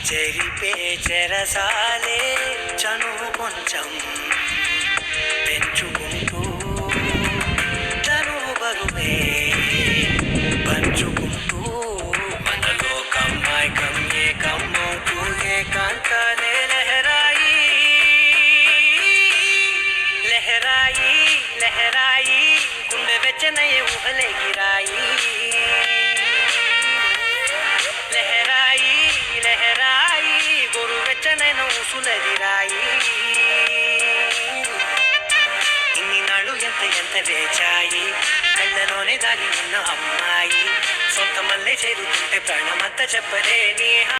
చెరిపే చెరసాలే చనువు కొంచెం పెంచుకుంటూ తనువు బరువే పంచుకుంటూ మనలో కమ్మాయి కమ్మే కమ్మవుతూ ఏకాంతాలే లహరాయి లహరాయి లహరాయి గుండె వెచ్చనయ్యే ఊహలే గిరాయి లహరాయి లహరాయి గొరు వెచ్చనైన ఊసులదిరాయి ఇన్ని నాళ్ళు ఎంత ఎంత వేచాయి కళ్ళలోనే దాగి ఉన్న అమ్మాయి సొంత మల్లె చేరుతుంటే ప్రాణమంతా చెప్పలేని